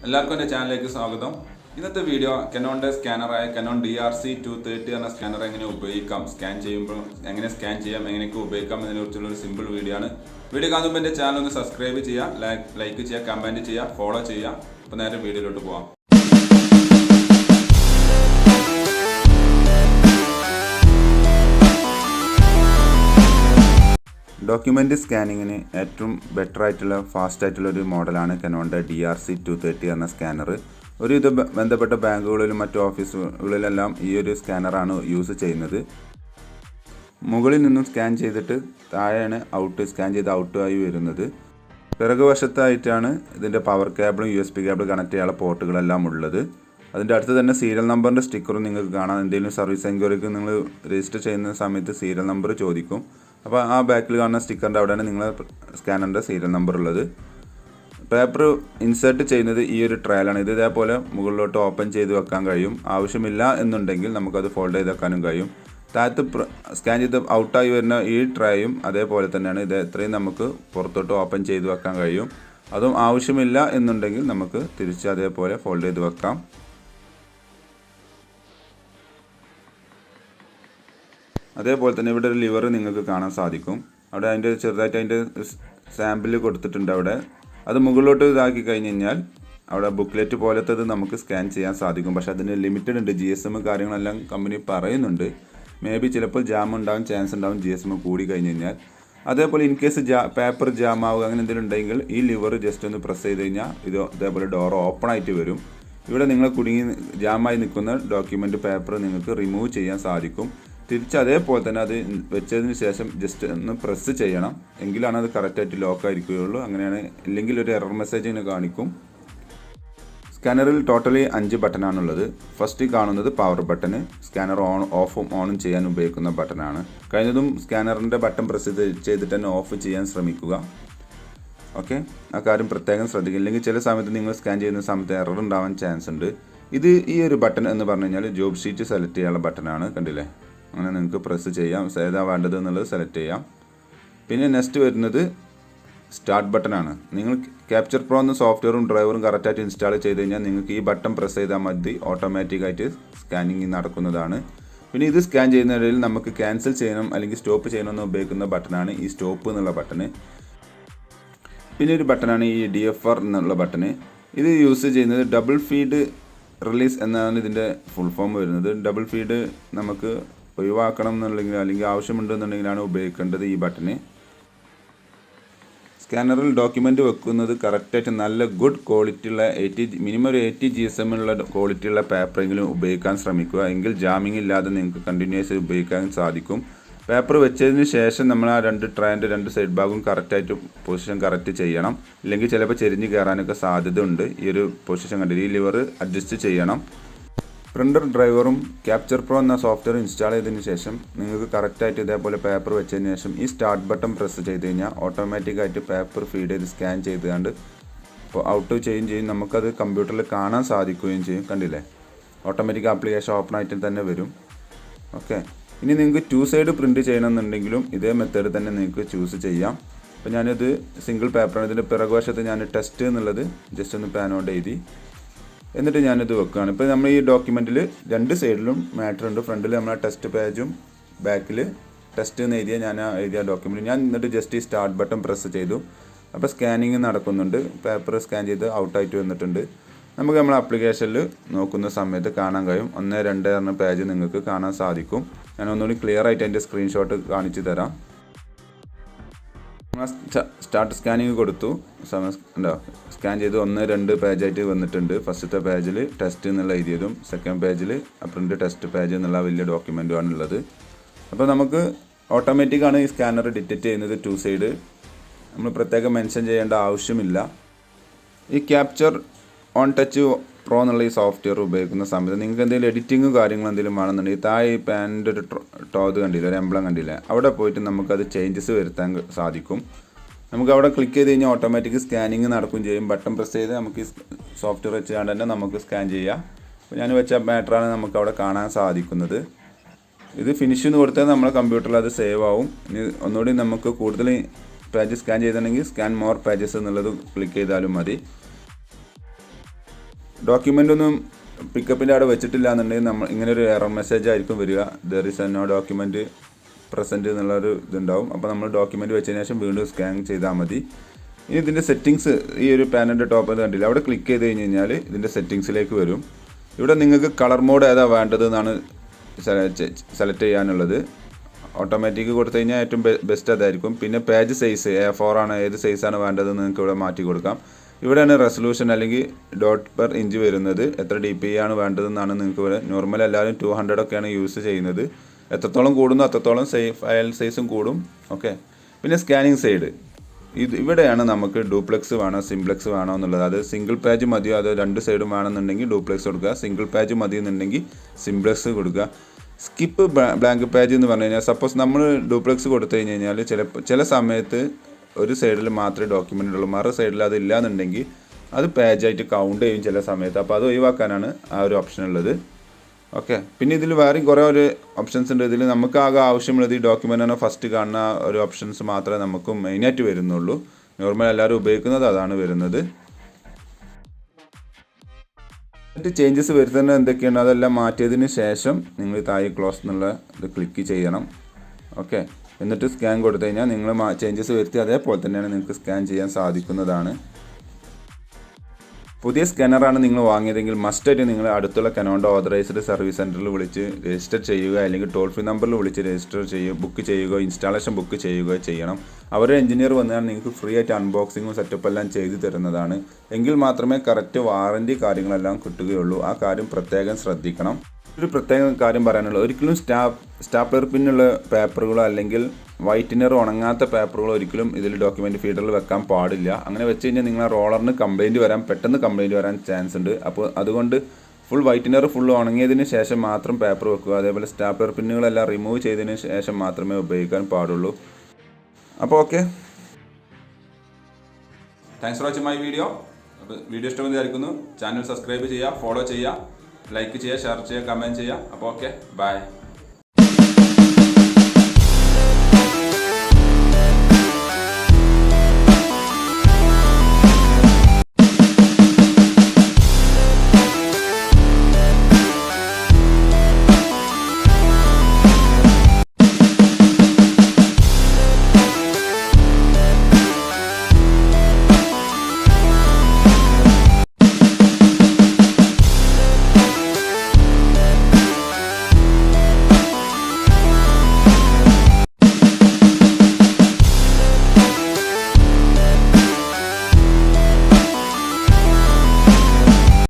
എല്ലാവർക്കും എൻ്റെ ചാനലിലേക്ക് സ്വാഗതം. ഇന്നത്തെ വീഡിയോ കനോണിൻ്റെ സ്കാനറായ കനോൺ DR-C230 എന്ന സ്കാനർ എങ്ങനെ ഉപയോഗിക്കാം, സ്കാൻ ചെയ്യുമ്പോൾ എങ്ങനെ സ്കാൻ ചെയ്യാം, എങ്ങനെയൊക്കെ ഉപയോഗിക്കാം എന്നതിനെക്കുറിച്ചുള്ള ഒരു സിമ്പിൾ വീഡിയോ ആണ്. വീഡിയോ കാണുമ്പോൾ എൻ്റെ ചാനൽ ഒന്ന് സബ്സ്ക്രൈബ് ചെയ്യുക, ലൈക്ക് ചെയ്യുക, കമൻറ്റ് ചെയ്യുക, ഫോളോ ചെയ്യുക. അപ്പോൾ നേരെ വീഡിയോയിലോട്ട് പോകാം. ഡോക്യുമെൻ്റ് സ്കാനിങ്ങിന് ഏറ്റവും ബെറ്റർ ആയിട്ടുള്ള ഫാസ്റ്റ് ആയിട്ടുള്ള ഒരു മോഡലാണ് കനോണിൻ്റെ DR-C230 എന്ന സ്കാനർ. ഇത് ബന്ധപ്പെട്ട ബാങ്കുകളിലും മറ്റു ഓഫീസുകളിലെല്ലാം ഈ ഒരു സ്കാനറാണ് യൂസ് ചെയ്യുന്നത്. മുകളിൽ നിന്നും സ്കാൻ ചെയ്തിട്ട് താഴെയാണ് സ്കാൻ ചെയ്ത് ഔട്ട് ആയി വരുന്നത്. പിറകുവശത്തായിട്ടാണ് ഇതിൻ്റെ പവർ കേബിളും USB കേബിൾ കണക്ട് ചെയ്യാനുള്ള പോർട്ടുകളെല്ലാം ഉള്ളത്. അതിൻ്റെ അടുത്ത് തന്നെ സീരിയൽ നമ്പറിൻ്റെ സ്റ്റിക്കറും നിങ്ങൾക്ക് കാണാം. എന്തെങ്കിലും സർവീസ് എൻക്വയറിക്ക് നിങ്ങൾ രജിസ്റ്റർ ചെയ്യുന്ന സമയത്ത് സീരിയൽ നമ്പർ ചോദിക്കും. അപ്പോൾ ആ ബാക്കിൽ കാണുന്ന സ്റ്റിക്കറിൻ്റെ അവിടെയാണ് നിങ്ങളെ സ്കാനറിൻ്റെ സീരിയൽ നമ്പർ ഉള്ളത്. പേപ്പർ ഇൻസേർട്ട് ചെയ്യുന്നത് ഈ ഒരു ട്രയലാണ്. ഇത് ഇതേപോലെ മുകളിലോട്ട് ഓപ്പൺ ചെയ്ത് വെക്കാൻ കഴിയും. ആവശ്യമില്ല എന്നുണ്ടെങ്കിൽ നമുക്കത് ഫോൾഡ് ചെയ്ത് വെക്കാനും കഴിയും. താഴത്ത് സ്കാൻ ചെയ്ത് ഔട്ടായി വരുന്ന ഈ ട്രേയും അതേപോലെ തന്നെയാണ്. ഇത് എത്രയും നമുക്ക് പുറത്തോട്ട് ഓപ്പൺ ചെയ്ത് വെക്കാൻ കഴിയും. അതും ആവശ്യമില്ല എന്നുണ്ടെങ്കിൽ നമുക്ക് തിരിച്ച് അതേപോലെ ഫോൾഡ് ചെയ്ത് വെക്കാം. അതേപോലെ തന്നെ ഇവിടെ ഒരു ലിവർ നിങ്ങൾക്ക് കാണാൻ സാധിക്കും. അവിടെ അതിൻ്റെ ചെറുതായിട്ട് അതിൻ്റെ സാമ്പിൾ കൊടുത്തിട്ടുണ്ട് അവിടെ. അത് മുകളിലോട്ട് ഇതാക്കി കഴിഞ്ഞ് കഴിഞ്ഞാൽ അവിടെ ബുക്ക്ലെറ്റ് പോലത്തത് നമുക്ക് സ്കാൻ ചെയ്യാൻ സാധിക്കും. പക്ഷേ അതിന് ലിമിറ്റഡ് ഉണ്ട്. GSM കാര്യങ്ങളെല്ലാം കമ്പനി പറയുന്നുണ്ട്. മേ ബി ചിലപ്പോൾ ജാം ഉണ്ടാകാൻ ചാൻസ് ഉണ്ടാകും GSM കൂടി കഴിഞ്ഞ് കഴിഞ്ഞാൽ. അതേപോലെ ഇൻ കേസ് പേപ്പർ ജാം ആവുക അങ്ങനെ എന്തെങ്കിലും ഉണ്ടെങ്കിൽ ഈ ലിവർ ജസ്റ്റ് ഒന്ന് പ്രസ് ചെയ്ത് കഴിഞ്ഞാൽ ഇതേപോലെ ഡോർ ഓപ്പൺ ആയിട്ട് വരും. ഇവിടെ നിങ്ങൾ ജാമായി നിൽക്കുന്ന ഡോക്യുമെൻ്റ് പേപ്പർ നിങ്ങൾക്ക് റിമൂവ് ചെയ്യാൻ സാധിക്കും. തിരിച്ച് അതേപോലെ തന്നെ അത് വെച്ചതിന് ശേഷം ജസ്റ്റ് ഒന്ന് പ്രസ് ചെയ്യണം. എങ്കിലാണ് അത് കറക്റ്റായിട്ട് ലോക്കായിരിക്കുകയുള്ളൂ. അങ്ങനെയാണ്, ഇല്ലെങ്കിൽ ഒരു എറർ മെസ്സേജ് ഇങ്ങനെ കാണിക്കും. സ്കാനറിൽ ടോട്ടലി 5 ബട്ടനാണുള്ളത്. ഫസ്റ്റ് കാണുന്നത് പവർ ബട്ടന്. സ്കാനർ ഓഫും ഓണും ചെയ്യാൻ ഉപയോഗിക്കുന്ന ബട്ടനാണ്. കഴിഞ്ഞതും സ്കാനറിൻ്റെ ബട്ടൺ പ്രസ് ചെയ്തിട്ട് തന്നെ ഓഫ് ചെയ്യാൻ ശ്രമിക്കുക. ഓക്കെ, ആ കാര്യം പ്രത്യേകം ശ്രദ്ധിക്കുക. ഇല്ലെങ്കിൽ ചില സമയത്ത് നിങ്ങൾ സ്കാൻ ചെയ്യുന്ന സമയത്ത് എറർ ഉണ്ടാവാൻ ചാൻസ് ഉണ്ട്. ഈ ഒരു ബട്ടൺ എന്ന് പറഞ്ഞു കഴിഞ്ഞാൽ ജോബ് ഷീറ്റ് സെലക്ട് ചെയ്യാനുള്ള ബട്ടനാണ്. കണ്ടില്ലേ? അങ്ങനെ നിങ്ങൾക്ക് പ്രസ് ചെയ്യാം. ഏതാ വേണ്ടത് എന്നുള്ളത് സെലക്ട് ചെയ്യാം. പിന്നെ നെക്സ്റ്റ് വരുന്നത് സ്റ്റാർട്ട് ബട്ടനാണ്. നിങ്ങൾ ക്യാപ്ചർ പ്രോ എന്ന സോഫ്റ്റ്വെയറും ഡ്രൈവറും കറക്റ്റായിട്ട് ഇൻസ്റ്റാൾ ചെയ്ത് കഴിഞ്ഞാൽ നിങ്ങൾക്ക് ഈ ബട്ടൺ പ്രസ് ചെയ്താൽ മതി, ഓട്ടോമാറ്റിക്കായിട്ട് സ്കാനിങ് നടക്കുന്നതാണ്. പിന്നെ ഇത് സ്കാൻ ചെയ്യുന്നതിൽ നമുക്ക് ക്യാൻസൽ ചെയ്യണം അല്ലെങ്കിൽ സ്റ്റോപ്പ് ചെയ്യണമെന്ന് ഉപയോഗിക്കുന്ന ബട്ടനാണ് ഈ സ്റ്റോപ്പ് എന്നുള്ള ബട്ടന്. പിന്നെ ഒരു ബട്ടനാണ് ഈ DFR എന്നുള്ള ബട്ടന്. ഇത് യൂസ് ചെയ്യുന്നത് ഡബിൾ ഫീഡ് റിലീസ് എന്നാണ് ഇതിൻ്റെ ഫുൾ ഫോം വരുന്നത്. ഡബിൾ ഫീഡ് നമുക്ക് ഒഴിവാക്കണം എന്നുണ്ടെങ്കിൽ അല്ലെങ്കിൽ ആവശ്യമുണ്ടെന്നുണ്ടെങ്കിലാണ് ഉപയോഗിക്കേണ്ടത് ഈ ബട്ടന്. സ്കാനറിൽ ഡോക്യുമെൻ്റ് വെക്കുന്നത് കറക്റ്റായിട്ട് നല്ല ഗുഡ് ക്വാളിറ്റിയുള്ള മിനിമം ഒരു 80 GSM ഉള്ള ക്വാളിറ്റിയുള്ള പേപ്പറെങ്കിലും ഉപയോഗിക്കാൻ ശ്രമിക്കുക. എങ്കിൽ ജാമിങ് ഇല്ലാതെ നിങ്ങൾക്ക് കണ്ടിന്യൂസ് ഉപയോഗിക്കാൻ സാധിക്കും. പേപ്പർ വെച്ചതിന് ശേഷം നമ്മൾ ആ 2 ട്രേൻ്റെ 2 സൈഡ് ഭാഗവും കറക്റ്റായിട്ട് പൊസിഷൻ കറക്റ്റ് ചെയ്യണം. ഇല്ലെങ്കിൽ ചിലപ്പോൾ ചെരിഞ്ഞ് കയറാനൊക്കെ സാധ്യത ഉണ്ട്. ഈ ഒരു പൊസിഷൻ കണ്ടിട്ട് ഈ ലിവർ അഡ്ജസ്റ്റ് ചെയ്യണം. പ്രിൻ്റർ ഡ്രൈവറും ക്യാപ്ചർ പ്രോ എന്ന സോഫ്റ്റ്വെയർ ഇൻസ്റ്റാൾ ചെയ്തതിന് ശേഷം നിങ്ങൾക്ക് കറക്റ്റായിട്ട് ഇതേപോലെ പേപ്പർ വെച്ചതിന് ശേഷം ഈ സ്റ്റാർട്ട് ബട്ടൺ പ്രസ് ചെയ്ത് കഴിഞ്ഞാൽ ഓട്ടോമാറ്റിക്കായിട്ട് പേപ്പർ ഫീഡ് ചെയ്ത് സ്കാൻ ചെയ്തുകൊണ്ട് ഔട്ട് ചെയ്യും. നമുക്കത് കമ്പ്യൂട്ടറിൽ കാണാൻ സാധിക്കുകയും ചെയ്യും. കണ്ടില്ലേ? ഓട്ടോമാറ്റിക് ആപ്ലിക്കേഷൻ ഓപ്പൺ ആയിട്ട് തന്നെ വരും. ഓക്കെ, ഇനി നിങ്ങൾക്ക് 2 സൈഡ് പ്രിൻറ്റ് ചെയ്യണമെന്നുണ്ടെങ്കിലും ഇതേ മെത്തേഡ് തന്നെ നിങ്ങൾക്ക് ചൂസ് ചെയ്യാം. അപ്പോൾ ഞാനിത് സിംഗിൾ പേപ്പറാണ്. ഇതിൻ്റെ പിറകുവശത്ത് ഞാൻ ടെസ്റ്റ് എന്നുള്ളത് ജസ്റ്റ് ഒന്ന് പാനോട് എഴുതി എന്നിട്ട് ഞാനിത് വെക്കുകയാണ്. ഇപ്പോൾ നമ്മൾ ഈ ഡോക്യുമെൻറ്റിൽ 2 സൈഡിലും മാറ്റർ ഉണ്ട്. ഫ്രണ്ടിൽ നമ്മൾ ടെസ്റ്റ് പേജും ബാക്കിൽ ടെസ്റ്റ് എന്ന് എഴുതിയ ഡോക്യുമെൻറ്റ് ഞാൻ എന്നിട്ട് ജസ്റ്റ് ഈ സ്റ്റാർട്ട് ബട്ടൺ പ്രസ് ചെയ്തു. അപ്പോൾ സ്കാനിങ് നടക്കുന്നുണ്ട്. പേപ്പർ സ്കാൻ ചെയ്ത് ഔട്ടായിട്ട് വന്നിട്ടുണ്ട്. നമുക്ക് നമ്മൾ ആപ്ലിക്കേഷനിൽ നോക്കുന്ന സമയത്ത് കാണാൻ കഴിയും. 1, 2 എന്ന പേജ് നിങ്ങൾക്ക് കാണാൻ സാധിക്കും. ഞാൻ ഒന്നുകൂടി ക്ലിയർ ആയിട്ട് അതിൻ്റെ സ്ക്രീൻഷോട്ട് കാണിച്ചു തരാം. സ്റ്റാർട്ട് സ്കാനിങ് കൊടുത്തു. സ്കാൻ ചെയ്ത് 1, 2 പേജായിട്ട് വന്നിട്ടുണ്ട്. ഫസ്റ്റത്തെ പേജിൽ ടെസ്റ്റ് എന്നുള്ള എഴുതിയതും സെക്കൻഡ് പേജിൽ പ്രിൻ്റ് ടെസ്റ്റ് പേജ് എന്നുള്ള വലിയ ഡോക്യുമെൻറ്റുമാണ് ഉള്ളത്. അപ്പോൾ നമുക്ക് ഓട്ടോമാറ്റിക്കാണ് ഈ സ്കാനർ ഡിറ്റക്റ്റ് ചെയ്യുന്നത്. 2 സൈഡ് നമ്മൾ പ്രത്യേകം മെൻഷൻ ചെയ്യേണ്ട ആവശ്യമില്ല. ഈ ക്യാപ്ചർ ഓൺ ടച്ച് പ്രോ എന്നുള്ള ഈ സോഫ്റ്റ്വെയർ ഉപയോഗിക്കുന്ന സമയത്ത് നിങ്ങൾക്ക് എന്തെങ്കിലും എഡിറ്റിങ്ങും കാര്യങ്ങളും എന്തെങ്കിലും വേണമെന്നുണ്ടെങ്കിൽ താഴെ ഈ പാനിൻ്റെ ഒരു ടോത് കണ്ടില്ല, ഒരു എംബ്ലം കണ്ടില്ല, അവിടെ പോയിട്ട് നമുക്കത് ചേഞ്ചസ് വരുത്താൻ സാധിക്കും. നമുക്ക് അവിടെ ക്ലിക്ക് ചെയ്ത് കഴിഞ്ഞാൽ ഓട്ടോമാറ്റിക് സ്കാനിങ് നടക്കുകയും ചെയ്യും. ബട്ടൺ പ്രസ് ചെയ്ത് നമുക്ക് ഈ സോഫ്റ്റ്വെയർ വെച്ചുകൊണ്ട് തന്നെ നമുക്ക് സ്കാൻ ചെയ്യാം. അപ്പോൾ ഞാൻ വെച്ച മാറ്ററാണ് നമുക്ക് അവിടെ കാണാൻ സാധിക്കുന്നത്. ഇത് ഫിനിഷ് എന്ന് കൊടുത്താൽ നമ്മുടെ കമ്പ്യൂട്ടറിൽ അത് സേവ് ആവും. ഇനി ഒന്നുകൂടി നമുക്ക് കൂടുതൽ പേജ് സ്കാൻ ചെയ്തിട്ടുണ്ടെങ്കിൽ സ്കാൻ മോർ പേജസ് എന്നുള്ളത് ക്ലിക്ക് ചെയ്താലും മതി. ഡോക്യുമെൻ്റ് ഒന്നും പിക്കപ്പിൻ്റെ അവിടെ വെച്ചിട്ടില്ല എന്നുണ്ടെങ്കിൽ നമ്മൾ ഇങ്ങനെ ഒരു എറർ മെസ്സേജ് ആയിരിക്കും വരിക. There is no document present എന്നുള്ളൊരു ഇതുണ്ടാവും. അപ്പോൾ നമ്മൾ ഡോക്യുമെൻറ്റ് വെച്ചതിന് ശേഷം വീണ്ടും സ്കാൻ ചെയ്താൽ മതി. ഇനി ഇതിൻ്റെ സെറ്റിങ്സ് ഈ ഒരു പാനലിൻ്റെ ടോപ്പ് കണ്ടില്ല, അവിടെ ക്ലിക്ക് ചെയ്ത് കഴിഞ്ഞ് കഴിഞ്ഞാൽ ഇതിൻ്റെ സെറ്റിങ്സിലേക്ക് വരും. ഇവിടെ നിങ്ങൾക്ക് കളർ മോഡ് ഏതാ വേണ്ടത് എന്നാണ് സെലക്ട് ചെയ്യാനുള്ളത്. ഓട്ടോമാറ്റിക് കൊടുത്തു കഴിഞ്ഞാൽ ഏറ്റവും ബെസ്റ്റ് അതായിരിക്കും. പിന്നെ പേജ് സൈസ് A4 ആണ്, ഏത് സൈസാണ് വേണ്ടതെന്ന് നിങ്ങൾക്ക് ഇവിടെ മാറ്റി കൊടുക്കാം. ഇവിടെയാണ് റെസൊല്യൂഷൻ അല്ലെങ്കിൽ ഡോട്ട് പെർ ഇഞ്ച് വരുന്നത്. എത്ര DPI ആണ് വേണ്ടതെന്നാണ് നിങ്ങൾക്ക് ഇവിടെ. നോർമൽ എല്ലാവരും 200 ഒക്കെയാണ് യൂസ് ചെയ്യുന്നത്. എത്രത്തോളം കൂടുന്നു അത്രത്തോളം ഫയൽ സൈസും കൂടും. ഓക്കെ. പിന്നെ സ്കാനിങ് സൈഡ്, ഇവിടെയാണ് നമുക്ക് ഡ്യൂപ്ലെക്സ് വേണോ സിംപ്ലെക്സ് വേണോ എന്നുള്ളത്. അത് സിംഗിൾ പേജ് മതിയോ അതോ രണ്ട് സൈഡും വേണമെന്നുണ്ടെങ്കിൽ ഡ്യൂപ്ലെക്സ് കൊടുക്കുക, സിംഗിൾ പേജ് മതി എന്നുണ്ടെങ്കിൽ സിംപ്ലെക്സ് കൊടുക്കുക. സ്കിപ്പ് ബ്ലാങ്ക് പേജ് എന്ന് പറഞ്ഞു കഴിഞ്ഞാൽ സപ്പോസ് നമ്മൾ ഡ്യൂപ്ലെക്സ് കൊടുത്തു കഴിഞ്ഞ് കഴിഞ്ഞാൽ ചില സമയത്ത് ഒരു സൈഡിൽ മാത്രമേ ഡോക്യുമെൻ്റ് ഉള്ളൂ, മറു സൈഡിൽ അതില്ല എന്നുണ്ടെങ്കിൽ അത് പേജായിട്ട് കൗണ്ട് ചെയ്യും ചില സമയത്ത്. അപ്പോൾ അത് ഒഴിവാക്കാനാണ് ആ ഒരു ഓപ്ഷൻ ഉള്ളത്. ഓക്കെ. പിന്നെ ഇതിൽ വേറെയും കുറേ ഒരു ഓപ്ഷൻസ് ഉണ്ട്. ഇതിൽ നമുക്ക് ആകെ ആവശ്യമുള്ളത് ഈ ഡോക്യുമെൻ്റാണ് ഫസ്റ്റ് കാണുന്ന ഒരു ഓപ്ഷൻസ് മാത്രമേ നമുക്ക് മെയിനായിട്ട് വരുന്നുള്ളൂ. നോർമൽ എല്ലാവരും ഉപയോഗിക്കുന്നത് അതാണ് വരുന്നത്. മറ്റ് ചേഞ്ചസ് വരുത്തുന്നത് എന്തൊക്കെയാണ് അതെല്ലാം മാറ്റിയതിന് ശേഷം നിങ്ങൾ താഴെ ക്ലോസ് എന്നുള്ള ഇത് ക്ലിക്ക് ചെയ്യണം. ഓക്കെ. എന്നിട്ട് സ്കാൻ കൊടുത്തു കഴിഞ്ഞാൽ നിങ്ങൾ ചേഞ്ചസ് വരുത്തി അതേപോലെ തന്നെയാണ് നിങ്ങൾക്ക് സ്കാൻ ചെയ്യാൻ സാധിക്കുന്നതാണ്. പുതിയ സ്കാനറാണ് നിങ്ങൾ വാങ്ങിയതെങ്കിൽ മസ്റ്റായിട്ട് നിങ്ങൾ അടുത്തുള്ള കനോണിൻ്റെ ഓതറൈസ്ഡ് സർവീസ് സെൻറ്ററിൽ വിളിച്ച് രജിസ്റ്റർ ചെയ്യുക, അല്ലെങ്കിൽ ടോൾ ഫ്രീ നമ്പറിൽ വിളിച്ച് രജിസ്റ്റർ ചെയ്യുക, ബുക്ക് ചെയ്യുകയോ ഇൻസ്റ്റാളേഷൻ ബുക്ക് ചെയ്യുകയോ ചെയ്യണം. അവരുടെ എഞ്ചിനീയർ വന്നാൽ നിങ്ങൾക്ക് ഫ്രീ ആയിട്ട് അൺബോക്സിങ്ങും സെറ്റപ്പ് എല്ലാം ചെയ്തു തരുന്നതാണ്. എങ്കിൽ മാത്രമേ കറക്റ്റ് വാറൻറ്റി കാര്യങ്ങളെല്ലാം കിട്ടുകയുള്ളൂ. ആ കാര്യം പ്രത്യേകം ശ്രദ്ധിക്കണം. ഒരു പ്രത്യേക കാര്യം പറയാനുള്ളത്, ഒരിക്കലും സ്റ്റാപ്ലർ പിന്നുള്ള പേപ്പറുകളോ അല്ലെങ്കിൽ വൈറ്റിനർ ഉണങ്ങാത്ത പേപ്പറുകളോ ഒരിക്കലും ഇതിൽ ഡോക്യുമെൻ്റ് ഫീഡറിൽ വെക്കാൻ പാടില്ല. അങ്ങനെ വെച്ച് കഴിഞ്ഞാൽ നിങ്ങളെ റോളറിന് പെട്ടെന്ന് കംപ്ലയിൻറ്റ് വരാൻ ചാൻസ് ഉണ്ട്. അപ്പോൾ അതുകൊണ്ട് ഫുൾ വൈറ്റിനർ ഫുൾ ഉണങ്ങിയതിന് ശേഷം മാത്രം പേപ്പർ വെക്കുക. അതേപോലെ സ്റ്റാപ്ലർ പിന്നുകളെല്ലാം റിമൂവ് ചെയ്തതിന് ശേഷം മാത്രമേ ഉപയോഗിക്കാൻ പാടുള്ളൂ. അപ്പോൾ okay, thanks for watching my video. അപ്പോൾ വീഡിയോ ഇഷ്ടമെന്ന് വിചാരിക്കുന്നു. ചാനൽ സബ്സ്ക്രൈബ് ചെയ്യുക, ഫോളോ ചെയ്യുക, ലൈക്ക് ചെയ്യുക, ഷെയർ ചെയ്യുക, കമൻറ്റ് ചെയ്യുക. അപ്പോൾ ഓക്കെ, ബൈ.